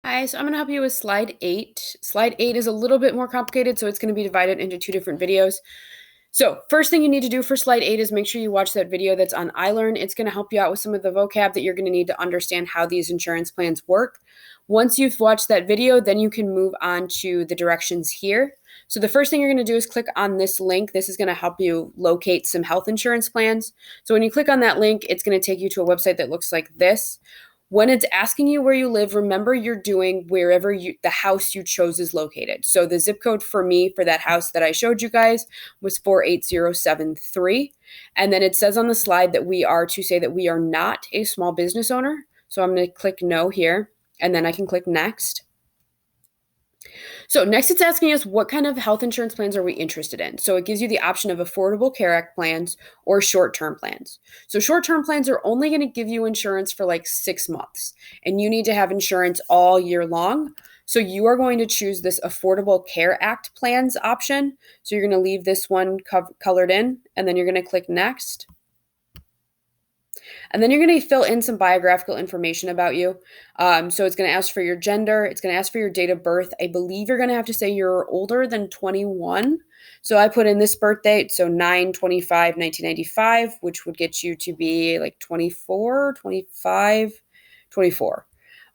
Hi, so I'm going to help you with slide 8. Slide 8 is a little bit more complicated, so it's going to be divided into two different videos. So first thing you need to do for slide 8 is make sure you watch that video that's on iLearn. It's going to help you out with some of the vocab that you're going to need to understand how these insurance plans work. Once you've watched that video, then you can move on to the directions here. So the first thing you're going to do is click on this link. This is going to help you locate some health insurance plans. So when you click on that link, it's going to take you to a website that looks like this. When it's asking you where you live, remember you're doing wherever the house you chose is located. So the zip code for me for that house that I showed you guys was 48073. And then it says on the slide that we are to say that we are not a small business owner. So I'm going to click no here, and then I can click next. So next it's asking us what kind of health insurance plans are we interested in. So it gives you the option of Affordable Care Act plans or short-term plans. So short-term plans are only going to give you insurance for like 6 months, and you need to have insurance all year long. So you are going to choose this Affordable Care Act plans option. So you're going to leave this one colored in, and then you're going to click next. And then you're going to fill in some biographical information about you. So it's going to ask for your gender. It's going to ask for your date of birth. I believe you're going to have to say you're older than 21. So I put in this birth date, so 9/25/1995, which would get you to be like 24, 25, 24.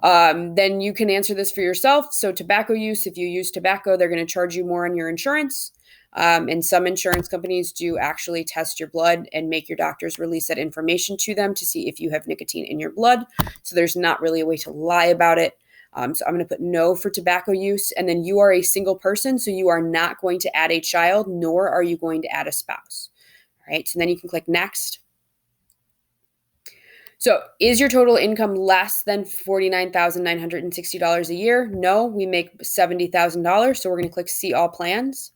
Then you can answer this for yourself. So tobacco use, if you use tobacco, they're going to charge you more on your insurance. And some insurance companies do actually test your blood and make your doctors release that information to them to see if you have nicotine in your blood. So there's not really a way to lie about it. So I'm going to put no for tobacco use. And then you are a single person, so you are not going to add a child, nor are you going to add a spouse. All right, so then you can click next. So is your total income less than $49,960 a year? No, we make $70,000. So we're going to click see all plans.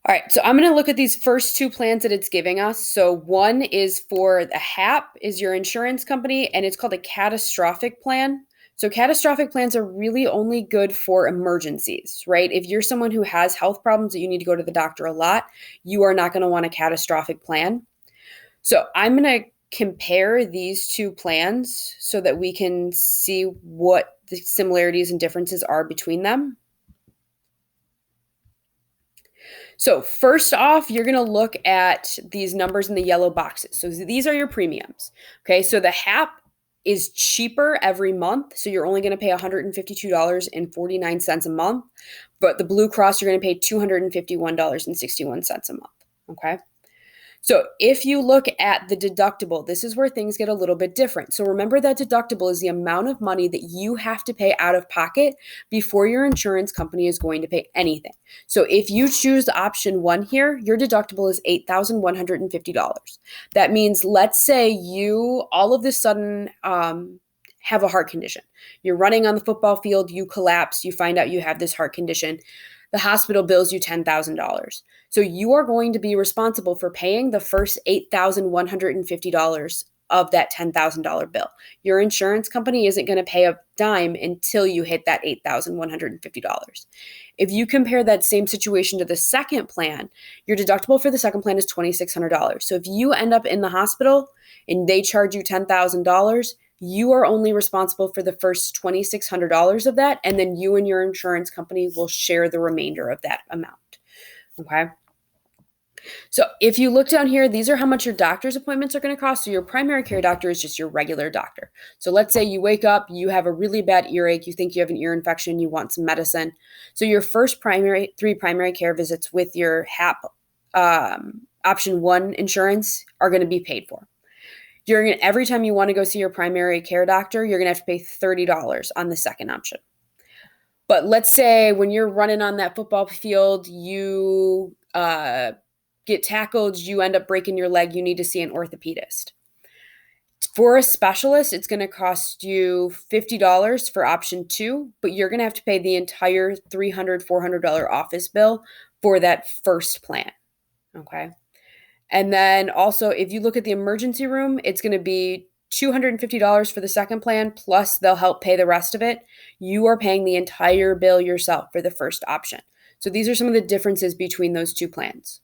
All right, so I'm going to look at these first two plans that it's giving us. So one is for the HAP, is your insurance company, and it's called a catastrophic plan. So catastrophic plans are really only good for emergencies, right? If you're someone who has health problems that you need to go to the doctor a lot, you are not going to want a catastrophic plan. So I'm going to compare these two plans so that we can see what the similarities and differences are between them. So first off, you're going to look at these numbers in the yellow boxes. So these are your premiums. Okay, so the HAP is cheaper every month. So you're only going to pay $152.49 a month. But the Blue Cross, you're going to pay $251.61 a month. Okay. So if you look at the deductible, this is where things get a little bit different. So remember that deductible is the amount of money that you have to pay out of pocket before your insurance company is going to pay anything. So if you choose option 1 here, your deductible is $8,150. That means, let's say you all of a sudden have a heart condition. You're running on the football field, you collapse, you find out you have this heart condition. The hospital bills you $10,000. So you are going to be responsible for paying the first $8,150 of that $10,000 bill. Your insurance company isn't going to pay a dime until you hit that $8,150. If you compare that same situation to the second plan, your deductible for the second plan is $2,600. So if you end up in the hospital and they charge you $10,000, you are only responsible for the first $2,600 of that, and then you and your insurance company will share the remainder of that amount. Okay. So if you look down here, these are how much your doctor's appointments are going to cost. So your primary care doctor is just your regular doctor. So let's say you wake up, you have a really bad earache, you think you have an ear infection, you want some medicine. So your first three primary care visits with your HAP option 1 insurance are going to be paid for. Every time you want to go see your primary care doctor, you're going to have to pay $30 on the second option. But let's say when you're running on that football field, you get tackled, you end up breaking your leg, you need to see an orthopedist. For a specialist, it's going to cost you $50 for option 2, but you're going to have to pay the entire $300, $400 office bill for that first plan. Okay. And then also, if you look at the emergency room, it's going to be $250 for the second plan, plus they'll help pay the rest of it. You are paying the entire bill yourself for the first option. So these are some of the differences between those two plans.